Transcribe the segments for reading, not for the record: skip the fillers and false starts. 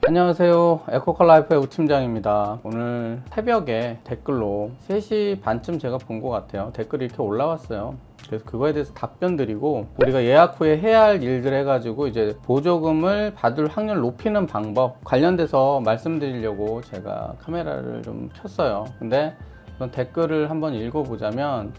안녕하세요. 에코컬라이프의 우팀장입니다. 오늘 새벽에 댓글로 3시 반쯤 제가 본 것 같아요. 댓글이 이렇게 올라왔어요. 그래서 그거에 대해서 답변 드리고, 우리가 예약 후에 해야 할 일들 해가지고 이제 보조금을 받을 확률 높이는 방법 관련돼서 말씀드리려고 제가 카메라를 좀 켰어요. 근데 그런 댓글을 한번 읽어보자면,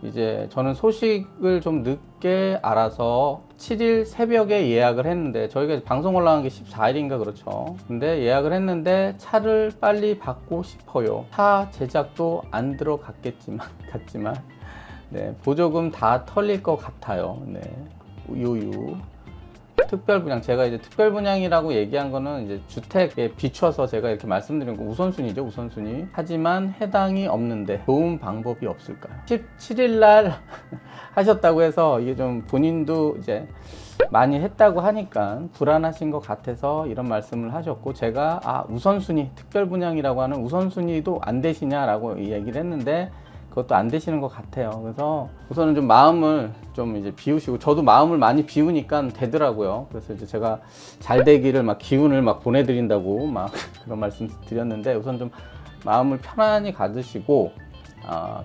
이제 저는 소식을 좀 늦게 알아서 7일 새벽에 예약을 했는데, 저희가 방송 올라간 게 14일인가 그렇죠. 근데 예약을 했는데 차를 빨리 받고 싶어요. 차 제작도 안 들어갔겠지만 네, 보조금 다 털릴 것 같아요. 네, 유유. 특별 분양, 제가 이제 특별 분양이라고 얘기한 거는 이제 주택에 비춰서 제가 이렇게 말씀드린 거 우선순위죠, 우선순위. 하지만 해당이 없는데 좋은 방법이 없을까요? 17일 날 하셨다고 해서 이게 좀 본인도 이제 많이 했다고 하니까 불안하신 것 같아서 이런 말씀을 하셨고, 제가 우선순위, 특별 분양이라고 하는 우선순위도 안 되시냐라고 얘기를 했는데 그것도 안 되시는 것 같아요. 그래서 우선은 좀 마음을 좀 이제 비우시고, 저도 마음을 많이 비우니까 되더라고요. 그래서 이제 제가 잘 되기를 막 기운을 막 보내드린다고 막 그런 말씀 드렸는데, 우선 좀 마음을 편안히 가지시고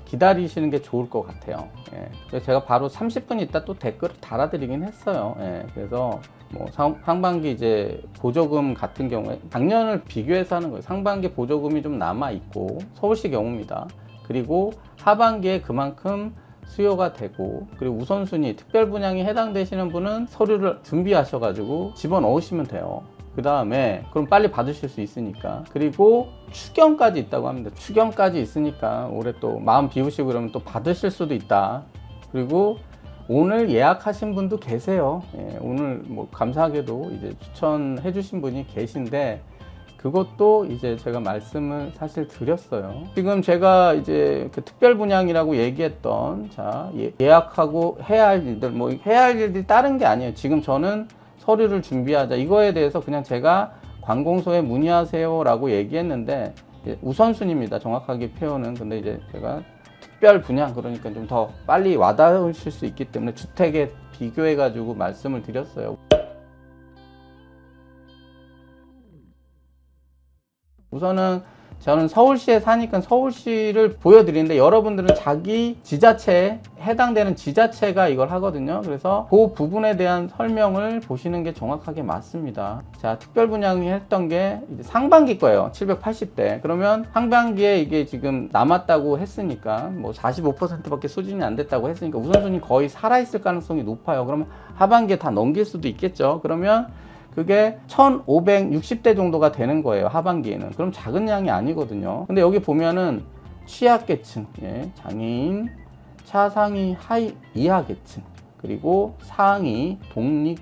기다리시는 게 좋을 것 같아요. 예. 그래서 제가 바로 30분 있다 또 댓글을 달아드리긴 했어요. 예. 그래서 뭐 상반기 이제 보조금 같은 경우에 작년을 비교해서 하는 거예요. 상반기 보조금이 좀 남아 있고, 서울시 경우입니다. 그리고 하반기에 그만큼 수요가 되고, 그리고 우선순위 특별 분양이 해당되시는 분은 서류를 준비하셔가지고 집어넣으시면 돼요. 그 다음에 그럼 빨리 받으실 수 있으니까. 그리고 추경까지 있다고 합니다. 추경까지 있으니까 올해 또 마음 비우시고 그러면 또 받으실 수도 있다. 그리고 오늘 예약하신 분도 계세요. 예, 오늘 뭐 감사하게도 이제 추천해 주신 분이 계신데, 그것도 이제 제가 말씀을 사실 드렸어요. 지금 제가 이제 그 특별 분양이라고 얘기했던, 예약하고 해야 할 일들, 뭐 해야 할 일들이 다른 게 아니에요. 지금 저는 서류를 준비하자, 이거에 대해서 그냥 제가 관공서에 문의하세요 라고 얘기했는데, 우선순위입니다, 정확하게 표현은. 근데 이제 제가 특별 분양, 그러니까 좀 더 빨리 와닿으실 수 있기 때문에 주택에 비교해 가지고 말씀을 드렸어요. 우선은 저는 서울시에 사니까 서울시를 보여드리는데, 여러분들은 자기 지자체에 해당되는 지자체가 이걸 하거든요. 그래서 그 부분에 대한 설명을 보시는 게 정확하게 맞습니다. 자, 특별 분양이 했던 게 이제 상반기 거예요. 780대. 그러면 상반기에 이게 지금 남았다고 했으니까 뭐 45%밖에 수준이 안 됐다고 했으니까 우선순위 거의 살아있을 가능성이 높아요. 그러면 하반기에 다 넘길 수도 있겠죠. 그러면 그게 1560대 정도가 되는 거예요, 하반기에는. 그럼 작은 양이 아니거든요. 근데 여기 보면은 취약계층, 예, 장애인, 차상위 하위 이하계층, 그리고 상위 독립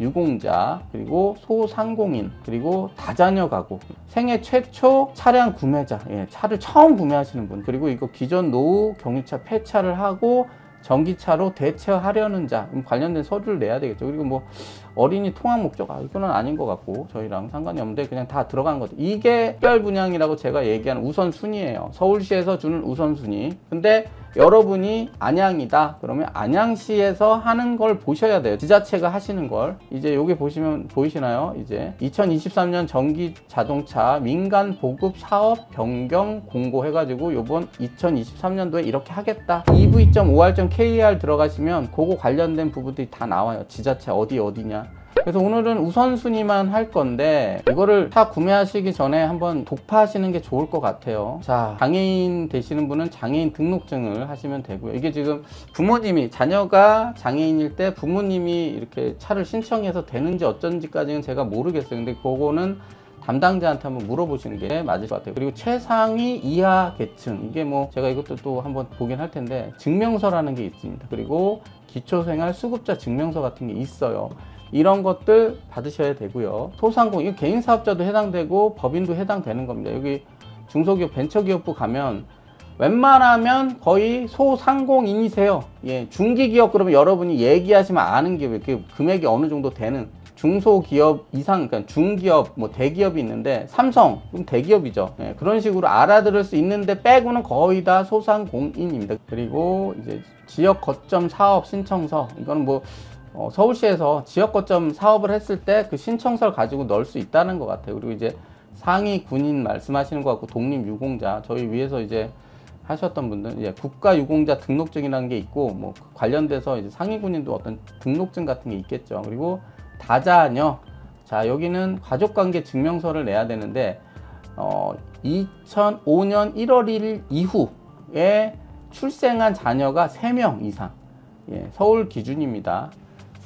유공자, 그리고 소상공인, 그리고 다자녀 가구, 생애 최초 차량 구매자, 예, 차를 처음 구매하시는 분, 그리고 이거 기존 노후 경유차 폐차를 하고 전기차로 대체하려는 자, 관련된 서류를 내야 되겠죠. 그리고 뭐 어린이 통학 목적, 이거는 아닌 것 같고 저희랑 상관이 없는데 그냥 다 들어간 거죠. 이게 특별 분양이라고 제가 얘기하는 우선순위예요. 서울시에서 주는 우선순위. 근데 여러분이 안양이다 그러면 안양시에서 하는 걸 보셔야 돼요. 지자체가 하시는 걸. 이제 여기 보시면 보이시나요? 이제 2023년 전기 자동차 민간 보급 사업 변경 공고 해가지고 요번 2023년도에 이렇게 하겠다. EV.5R.KR 들어가시면 그거 관련된 부분들이 다 나와요. 지자체 어디냐. 그래서 오늘은 우선순위만 할 건데, 이거를 차 구매하시기 전에 한번 독파하시는 게 좋을 것 같아요. 자, 장애인 되시는 분은 장애인 등록증을 하시면 되고요. 이게 지금 부모님이, 자녀가 장애인일 때 부모님이 이렇게 차를 신청해서 되는지 어쩐지까지는 제가 모르겠어요. 근데 그거는 담당자한테 한번 물어보시는 게 맞을 것 같아요. 그리고 최상위 이하 계층, 이게 뭐 제가 이것도 또 한번 보긴 할 텐데, 증명서라는 게 있습니다. 그리고 기초생활 수급자 증명서 같은 게 있어요. 이런 것들 받으셔야 되고요. 소상공인, 이거 개인 사업자도 해당되고 법인도 해당되는 겁니다. 여기 중소기업 벤처기업부 가면 웬만하면 거의 소상공인이세요. 예, 중기기업 그러면 여러분이 얘기하시면 아는 기업, 이렇게 금액이 어느 정도 되는 중소기업 이상, 그러니까 중기업, 뭐 대기업이 있는데, 삼성, 그럼 대기업이죠. 예, 그런 식으로 알아들을 수 있는데 빼고는 거의 다 소상공인입니다. 그리고 이제 지역 거점 사업 신청서, 이거는 뭐 서울시에서 지역 거점 사업을 했을 때 그 신청서를 가지고 넣을 수 있다는 것 같아요. 그리고 이제 상위 군인 말씀하시는 것 같고, 독립유공자, 저희 위에서 이제 하셨던 분들, 이제 국가유공자 등록증이라는 게 있고, 뭐 관련돼서 이제 상위 군인도 어떤 등록증 같은 게 있겠죠. 그리고 다자녀, 자 여기는 가족관계 증명서를 내야 되는데 2005년 1월 1일 이후에 출생한 자녀가 3명 이상, 예, 서울 기준입니다.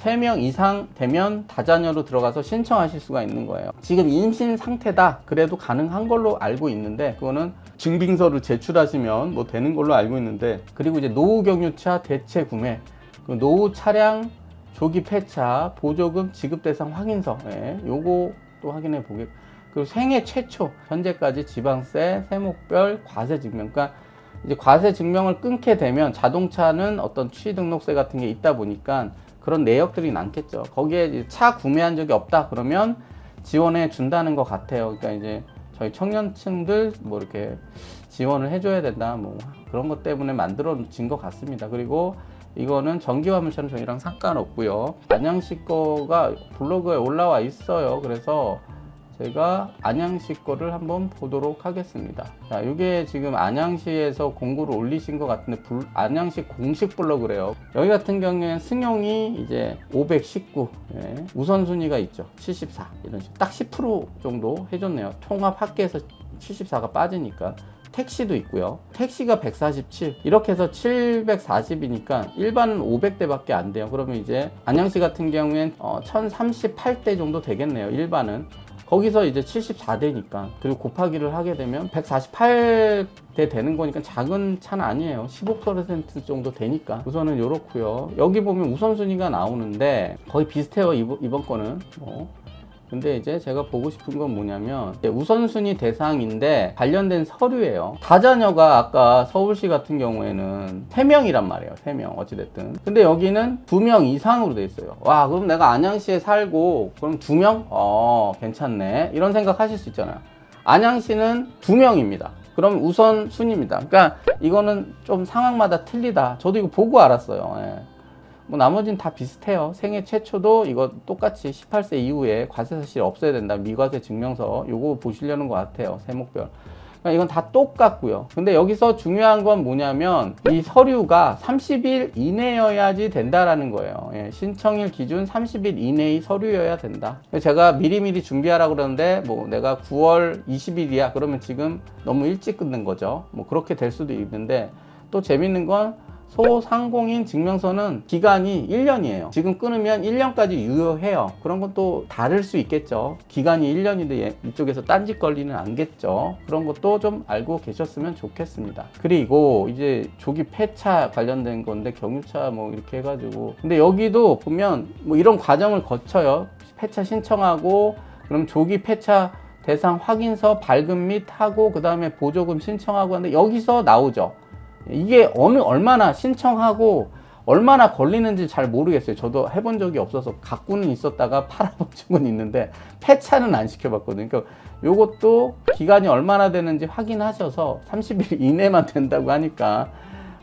3명 이상 되면 다자녀로 들어가서 신청하실 수가 있는 거예요. 지금 임신 상태다 그래도 가능한 걸로 알고 있는데, 그거는 증빙서를 제출하시면 뭐 되는 걸로 알고 있는데, 그리고 이제 노후 경유차 대체 구매, 그 노후 차량 조기 폐차 보조금 지급 대상 확인서, 예, 요거 또 확인해 보겠고, 그리고 생애 최초 현재까지 지방세, 세목별 과세 증명, 그러니까 이제 과세 증명을 끊게 되면 자동차는 어떤 취등록세 같은 게 있다 보니까 그런 내역들이 남겠죠. 거기에 이제 차 구매한 적이 없다 그러면 지원해 준다는 것 같아요. 그러니까 이제 저희 청년층들 뭐 이렇게 지원을 해줘야 된다, 뭐 그런 것 때문에 만들어진 것 같습니다. 그리고 이거는 전기화물차는 저희랑 상관없고요. 안양시 거가 블로그에 올라와 있어요. 그래서 제가 안양시 거를 한번 보도록 하겠습니다. 자, 이게 지금 안양시에서 공고를 올리신 것 같은데, 안양시 공식 블로그래요. 여기 같은 경우에는 승용이 이제 519, 예, 우선순위가 있죠. 74, 이런 식으로 딱 10% 정도 해줬네요. 통합 합계해서 74가 빠지니까. 택시도 있고요. 택시가 147, 이렇게 해서 740이니까 일반은 500대 밖에 안 돼요. 그러면 이제 안양시 같은 경우엔 1038대 정도 되겠네요. 일반은. 거기서 이제 74대니까, 그리고 곱하기를 하게 되면 148대 되는 거니까 작은 차는 아니에요. 15% 정도 되니까 우선은 요렇고요. 여기 보면 우선순위가 나오는데 거의 비슷해요. 이번 거는. 근데 이제 제가 보고 싶은 건 뭐냐면, 우선순위 대상인데 관련된 서류예요. 다자녀가 아까 서울시 같은 경우에는 3명이란 말이에요. 3명 어찌됐든. 근데 여기는 2명 이상으로 돼 있어요. 와, 그럼 내가 안양시에 살고 그럼 2명? 괜찮네, 이런 생각 하실 수 있잖아요. 안양시는 2명입니다. 그럼 우선순위입니다. 그러니까 이거는 좀 상황마다 틀리다. 저도 이거 보고 알았어요. 예. 뭐 나머지는 다 비슷해요. 생애 최초도 이거 똑같이 18세 이후에 과세 사실 없어야 된다. 미과세 증명서 요거 보시려는 것 같아요. 세목별. 그러니까 이건 다 똑같고요. 근데 여기서 중요한 건 뭐냐면 이 서류가 30일 이내여야지 된다라는 거예요. 예, 신청일 기준 30일 이내의 서류여야 된다. 제가 미리미리 준비하라고 그러는데, 뭐 내가 9월 20일이야 그러면 지금 너무 일찍 끊는 거죠. 뭐 그렇게 될 수도 있는데, 또 재밌는 건 소상공인 증명서는 기간이 1년이에요. 지금 끊으면 1년까지 유효해요. 그런 것도 다를 수 있겠죠. 기간이 1년인데 이쪽에서 딴짓 걸리는 않겠죠. 그런 것도 좀 알고 계셨으면 좋겠습니다. 그리고 이제 조기 폐차 관련된 건데, 경유차 뭐 이렇게 해가지고, 근데 여기도 보면 뭐 이런 과정을 거쳐요. 폐차 신청하고, 그럼 조기 폐차 대상 확인서 발급 및 하고, 그 다음에 보조금 신청하고 하는데, 여기서 나오죠. 이게 얼마나 신청하고 얼마나 걸리는지 잘 모르겠어요. 저도 해본 적이 없어서 갖고는 있었다가 팔아본 적은 있는데 폐차는 안 시켜봤거든요. 그러니까 요것도 기간이 얼마나 되는지 확인하셔서 30일 이내만 된다고 하니까,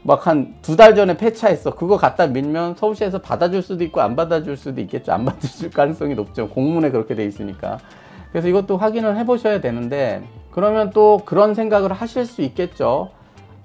막 한 2달 전에 폐차했어. 그거 갖다 밀면 서울시에서 받아줄 수도 있고 안 받아줄 수도 있겠죠. 안 받아줄 가능성이 높죠. 공문에 그렇게 돼 있으니까. 그래서 이것도 확인을 해보셔야 되는데, 그러면 또 그런 생각을 하실 수 있겠죠.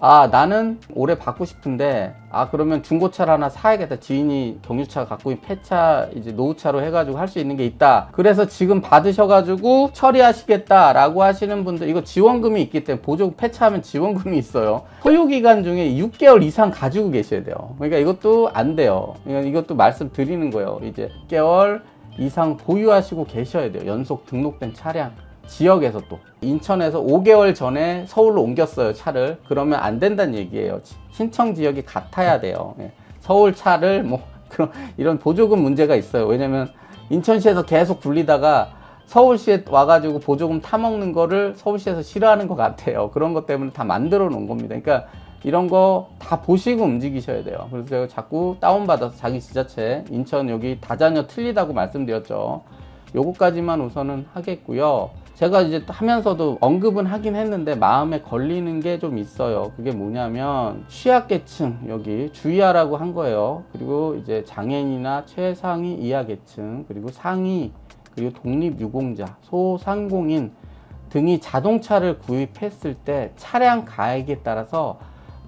아, 나는 올해 받고 싶은데, 그러면 중고차를 하나 사야겠다. 지인이 경유차 갖고 폐차 이제 노후차로 해가지고 할 수 있는 게 있다. 그래서 지금 받으셔가지고 처리하시겠다라고 하시는 분들, 이거 지원금이 있기 때문에, 보조금 폐차하면 지원금이 있어요. 소요기간 중에 6개월 이상 가지고 계셔야 돼요. 그러니까 이것도 안 돼요. 그러니까 이것도 말씀드리는 거예요. 이제 6개월 이상 보유하시고 계셔야 돼요. 연속 등록된 차량. 지역에서 또 인천에서 5개월 전에 서울로 옮겼어요, 차를. 그러면 안 된다는 얘기예요. 신청 지역이 같아야 돼요. 서울 차를 뭐 그런 이런 보조금 문제가 있어요. 왜냐면 인천시에서 계속 굴리다가 서울시에 와가지고 보조금 타먹는 거를 서울시에서 싫어하는 것 같아요. 그런 것 때문에 다 만들어 놓은 겁니다. 그러니까 이런 거 다 보시고 움직이셔야 돼요. 그래서 제가 자꾸 다운받아서 자기 지자체, 인천 여기 다자녀 틀리다고 말씀드렸죠. 요거까지만 우선은 하겠고요. 제가 이제 하면서도 언급은 하긴 했는데 마음에 걸리는 게 좀 있어요. 그게 뭐냐면 취약계층 여기 주의하라고 한 거예요. 그리고 이제 장애인이나 최상위 이하계층, 그리고 상위, 그리고 독립유공자, 소상공인 등이 자동차를 구입했을 때 차량 가액에 따라서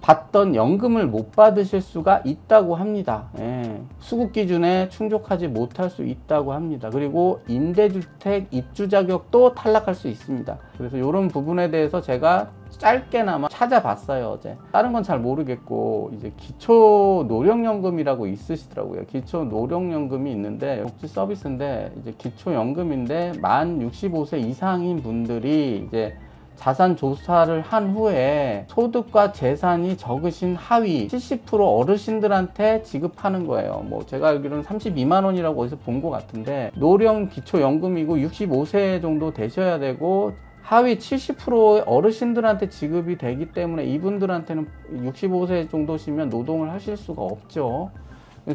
받던 연금을 못 받으실 수가 있다고 합니다. 예. 수급 기준에 충족하지 못할 수 있다고 합니다. 그리고 임대주택 입주 자격도 탈락할 수 있습니다. 그래서 이런 부분에 대해서 제가 짧게나마 찾아봤어요, 어제. 다른 건 잘 모르겠고, 이제 기초노령연금이라고 있으시더라고요. 기초노령연금이 있는데, 복지 서비스인데, 이제 기초연금인데, 만 65세 이상인 분들이 이제 자산 조사를 한 후에 소득과 재산이 적으신 하위 70% 어르신들한테 지급하는 거예요. 뭐 제가 알기로는 32만 원이라고 어디서 본 것 같은데, 노령 기초연금이고 65세 정도 되셔야 되고 하위 70%의 어르신들한테 지급이 되기 때문에 이분들한테는 65세 정도시면 노동을 하실 수가 없죠.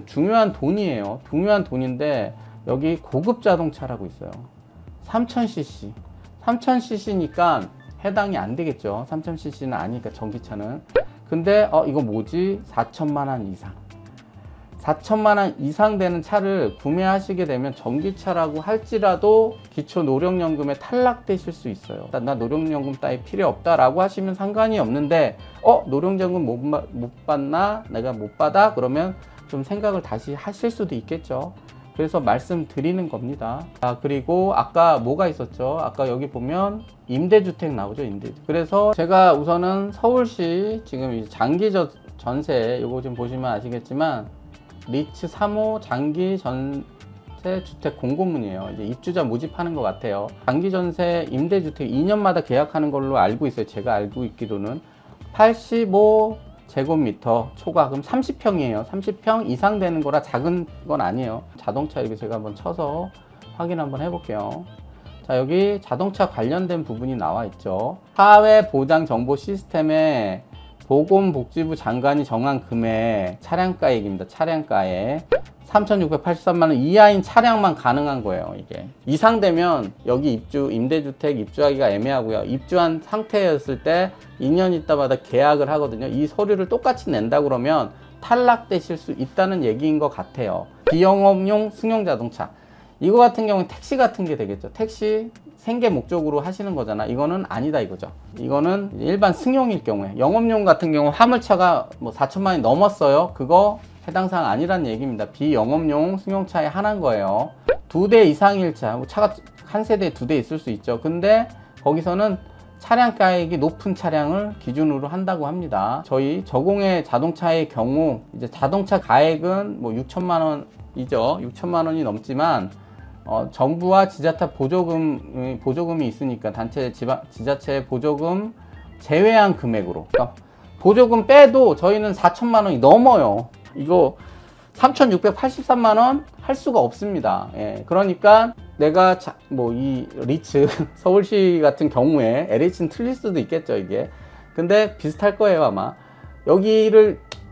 중요한 돈이에요. 중요한 돈인데 여기 고급 자동차라고 있어요. 3000cc. 3000cc니까 해당이 안 되겠죠. 3000cc는 아니니까 전기차는. 근데 이거 뭐지? 4천만 원 이상. 4천만 원 이상 되는 차를 구매하시게 되면 전기차라고 할지라도 기초노령연금에 탈락되실 수 있어요. 나 노령연금 따위 필요 없다라고 하시면 상관이 없는데 노령연금 못 받나? 내가 못 받아? 그러면 좀 생각을 다시 하실 수도 있겠죠. 그래서 말씀드리는 겁니다. 그리고 아까 뭐가 있었죠? 아까 여기 보면 임대주택 나오죠, 임대주택. 그래서 제가 우선은 서울시 지금 장기 전세, 요거 좀 보시면 아시겠지만 리츠 3호 장기 전세 주택 공고문이에요. 이제 입주자 모집하는 것 같아요. 장기 전세 임대주택 2년마다 계약하는 걸로 알고 있어요. 제가 알고 있기로는 85제곱미터 초과금 30평이에요. 30평 이상 되는 거라 작은 건 아니에요. 자동차 이렇게 제가 한번 쳐서 확인 한번 해볼게요. 자, 여기 자동차 관련된 부분이 나와 있죠. 사회보장정보 시스템에 보건복지부 장관이 정한 금액 차량가액입니다. 차량가액 3,683만 원 이하인 차량만 가능한 거예요. 이게 이상 되면 여기 임대주택 입주하기가 애매하고요. 입주한 상태였을 때 2년 있다마다 계약을 하거든요. 이 서류를 똑같이 낸다 그러면 탈락되실 수 있다는 얘기인 것 같아요. 비영업용 승용자동차, 이거 같은 경우는 택시 같은 게 되겠죠. 택시 생계 목적으로 하시는 거잖아. 이거는 아니다 이거죠. 이거는 일반 승용일 경우에, 영업용 같은 경우 화물차가 뭐 4천만 원이 넘었어요. 그거 해당 사항 아니란 얘기입니다. 비영업용 승용차에 한한 거예요. 2대 이상일 차, 뭐 차가 한 세대에 2대 있을 수 있죠. 근데 거기서는 차량 가액이 높은 차량을 기준으로 한다고 합니다. 저희 저공해 자동차의 경우 이제 자동차 가액은 뭐 6천만 원이죠. 6천만 원이 넘지만 정부와 지자체 보조금이 있으니까 단체 지자체 보조금 제외한 금액으로, 그러니까 보조금 빼도 저희는 4천만 원이 넘어요. 이거 3,683만 원 할 수가 없습니다. 예, 그러니까 내가 이 리츠 서울시 같은 경우에 LH는 틀릴 수도 있겠죠, 이게. 근데 비슷할 거예요, 아마.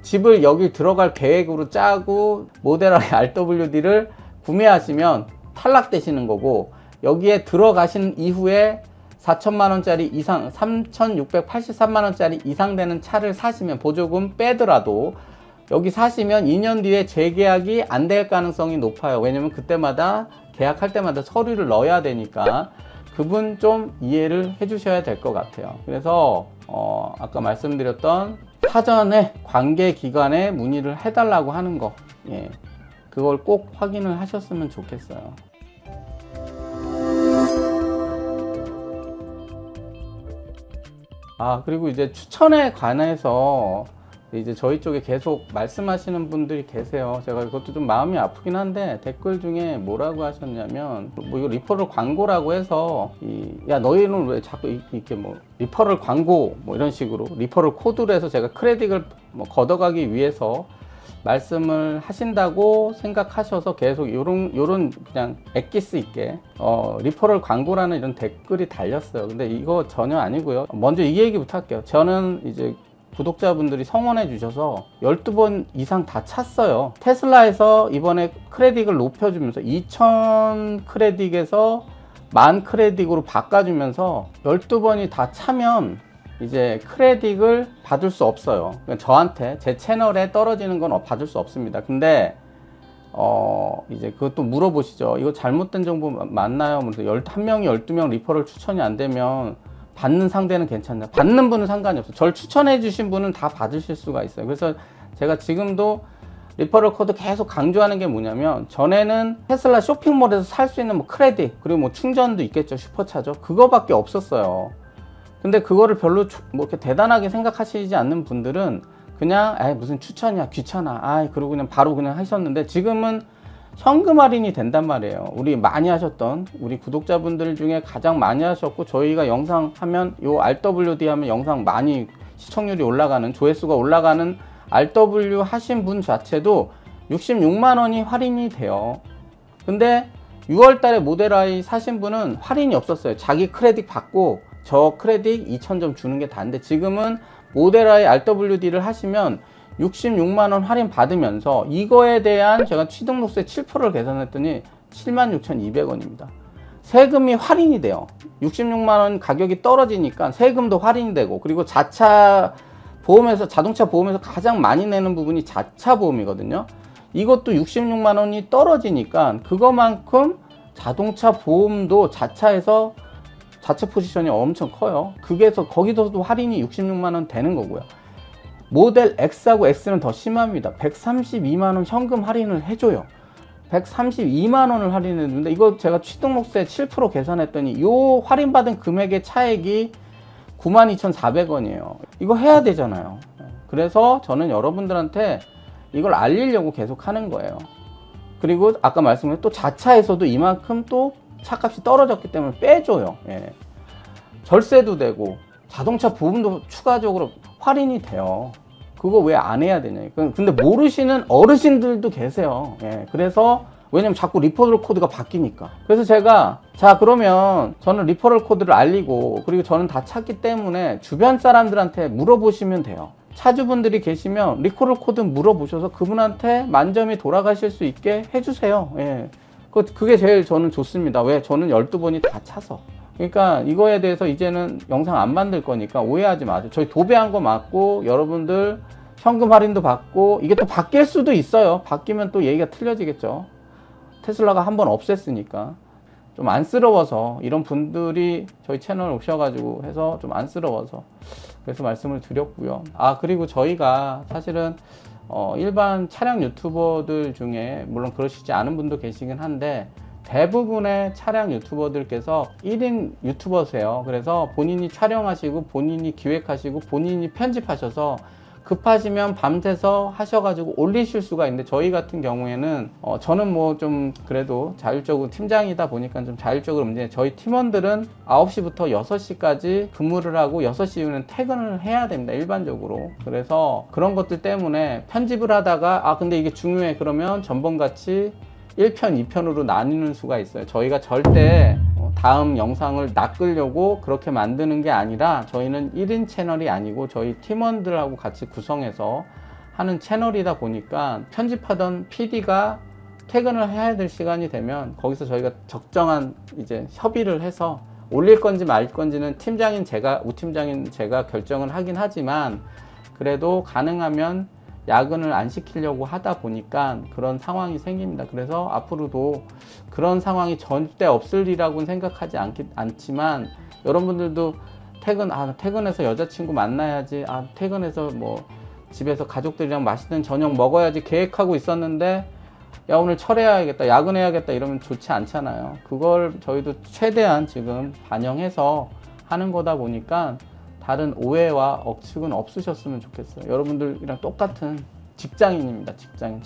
집을 여기 들어갈 계획으로 짜고 모델하의 RWD를 구매하시면 탈락되시는 거고, 여기에 들어가신 이후에 4천만 원짜리 이상, 3,683만 원짜리 이상 되는 차를 사시면 보조금 빼더라도 여기 사시면 2년 뒤에 재계약이 안 될 가능성이 높아요. 왜냐면 그때마다 계약할 때마다 서류를 넣어야 되니까 그분 좀 이해를 해 주셔야 될 것 같아요. 그래서 아까 말씀드렸던 사전에 관계기관에 문의를 해달라고 하는 거, 예, 그걸 꼭 확인을 하셨으면 좋겠어요. 그리고 이제 추천에 관해서 이제 저희 쪽에 계속 말씀하시는 분들이 계세요. 제가 이것도 좀 마음이 아프긴 한데 댓글 중에 뭐라고 하셨냐면, 뭐 이거 리퍼럴 광고라고 해서 야 너희는 왜 자꾸 이렇게 뭐 리퍼럴 광고 뭐 이런 식으로 리퍼럴 코드로 해서 제가 크레딧을 뭐 걷어가기 위해서 말씀을 하신다고 생각하셔서 계속 요런 그냥 엑기스 있게 리퍼럴 광고라는 이런 댓글이 달렸어요. 근데 이거 전혀 아니고요. 먼저 이 얘기부터 할게요. 저는 이제 구독자분들이 성원해 주셔서 12번 이상 다 찼어요. 테슬라에서 이번에 크레딧을 높여주면서 2000 크레딧에서 만 크레딧으로 바꿔주면서 12번이 다 차면 이제 크레딧을 받을 수 없어요. 그러니까 저한테 제 채널에 떨어지는 건 받을 수 없습니다. 근데 이제 그것도 물어보시죠. 이거 잘못된 정보 맞나요? 그래서 1명이 12명 리퍼럴 추천이 안 되면 받는 상대는 괜찮나요? 받는 분은 상관이 없어요. 저를 추천해 주신 분은 다 받으실 수가 있어요. 그래서 제가 지금도 리퍼럴 코드 계속 강조하는 게 뭐냐면, 전에는 테슬라 쇼핑몰에서 살 수 있는 뭐 크레딧, 그리고 뭐 충전도 있겠죠. 슈퍼차저. 그거밖에 없었어요. 근데 그거를 별로 뭐 이렇게 대단하게 생각하시지 않는 분들은 그냥 무슨 추천이야, 귀찮아, 그러고 그냥 바로 그냥 하셨는데, 지금은 현금 할인이 된단 말이에요. 우리 많이 하셨던 우리 구독자분들 중에 가장 많이 하셨고, 저희가 영상 하면 요 RWD 하면 영상 많이 시청률이 올라가는, 조회수가 올라가는 RW 하신 분 자체도 66만 원이 할인이 돼요. 근데 6월 달에 모델 Y 사신 분은 할인이 없었어요. 자기 크레딧 받고 저 크레딧 2,000점 주는 게 다인데, 지금은 모델 Y RWD를 하시면 66만 원 할인 받으면서 이거에 대한 제가 취등록세 7%를 계산했더니 76,200원입니다. 세금이 할인이 돼요. 66만 원 가격이 떨어지니까 세금도 할인이 되고, 그리고 자차 보험에서, 자동차 보험에서 가장 많이 내는 부분이 자차 보험이거든요. 이것도 66만 원이 떨어지니까 그거만큼 자동차 보험도 자차에서 자체 포지션이 엄청 커요. 그게서 거기서도 할인이 66만 원 되는 거고요. 모델 X하고 X는 더 심합니다. 132만 원 현금 할인을 해줘요. 132만 원을 할인해 주는데, 이거 제가 취등록세 7% 계산했더니 요 할인받은 금액의 차액이 92,400원이에요. 이거 해야 되잖아요. 그래서 저는 여러분들한테 이걸 알리려고 계속 하는 거예요. 그리고 아까 말씀드린 또 자차에서도 이만큼 또 차값이 떨어졌기 때문에 빼줘요. 절세도 되고 자동차 보험도 추가적으로 할인이 돼요. 그거 왜 안 해야 되냐. 근데 모르시는 어르신들도 계세요. 그래서 왜냐면 자꾸 리퍼럴 코드가 바뀌니까. 그래서 제가, 자 그러면 저는 리퍼럴 코드를 알리고, 그리고 저는 다 찾기 때문에 주변 사람들한테 물어보시면 돼요. 차주분들이 계시면 리퍼럴 코드 물어보셔서 그분한테 만점이 돌아가실 수 있게 해주세요. 그게 제일 저는 좋습니다. 왜? 저는 12번이 다 차서. 그러니까 이거에 대해서 이제는 영상 안 만들 거니까 오해하지 마세요. 저희 도배한 거 맞고, 여러분들 현금 할인도 받고, 이게 또 바뀔 수도 있어요. 바뀌면 또 얘기가 틀려지겠죠. 테슬라가 한번 없앴으니까. 좀 안쓰러워서, 이런 분들이 저희 채널 오셔가지고 해서 좀 안쓰러워서 그래서 말씀을 드렸고요. 그리고 저희가 사실은 일반 차량 유튜버들 중에 물론 그러시지 않은 분도 계시긴 한데, 대부분의 차량 유튜버들께서 1인 유튜버세요. 그래서 본인이 촬영하시고 본인이 기획하시고 본인이 편집하셔서 급하시면 밤새서 하셔가지고 올리실 수가 있는데, 저희 같은 경우에는 저는 뭐 좀 그래도 자율적으로 팀장이다 보니까 좀 자율적으로 움직이는데, 저희 팀원들은 9시부터 6시까지 근무를 하고 6시 이후는 퇴근을 해야 됩니다. 일반적으로. 그래서 그런 것들 때문에 편집을 하다가 근데 이게 중요해 그러면 전번같이 1편, 2편으로 나뉘는 수가 있어요. 저희가 절대 다음 영상을 낚으려고 그렇게 만드는 게 아니라, 저희는 1인 채널이 아니고 저희 팀원들하고 같이 구성해서 하는 채널이다 보니까, 편집하던 PD가 퇴근을 해야 될 시간이 되면 거기서 저희가 적정한 이제 협의를 해서 올릴 건지 말 건지는 팀장인 제가, 우팀장인 제가 결정을 하긴 하지만, 그래도 가능하면 야근을 안 시키려고 하다 보니까 그런 상황이 생깁니다. 그래서 앞으로도 그런 상황이 절대 없으리라고는 생각하지 않지만, 여러분들도 퇴근해서 여자친구 만나야지, 퇴근해서 뭐 집에서 가족들이랑 맛있는 저녁 먹어야지 계획하고 있었는데, 야 오늘 철회해야겠다, 야근해야겠다 이러면 좋지 않잖아요. 그걸 저희도 최대한 지금 반영해서 하는 거다 보니까 다른 오해와 억측은 없으셨으면 좋겠어요. 여러분들이랑 똑같은 직장인입니다. 직장인.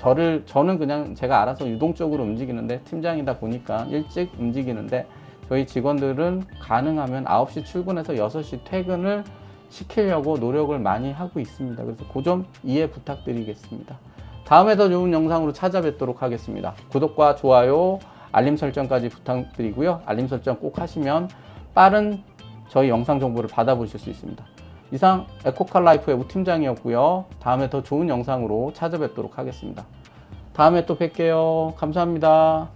저는 그냥 제가 알아서 유동적으로 움직이는데, 팀장이다 보니까 일찍 움직이는데, 저희 직원들은 가능하면 9시 출근해서 6시 퇴근을 시키려고 노력을 많이 하고 있습니다. 그래서 그 점 이해 부탁드리겠습니다. 다음에 더 좋은 영상으로 찾아뵙도록 하겠습니다. 구독과 좋아요, 알림 설정까지 부탁드리고요. 알림 설정 꼭 하시면 빠른 저희 영상 정보를 받아보실 수 있습니다. 이상 에코카라이프의 우팀장이었고요. 다음에 더 좋은 영상으로 찾아뵙도록 하겠습니다. 다음에 또 뵐게요. 감사합니다.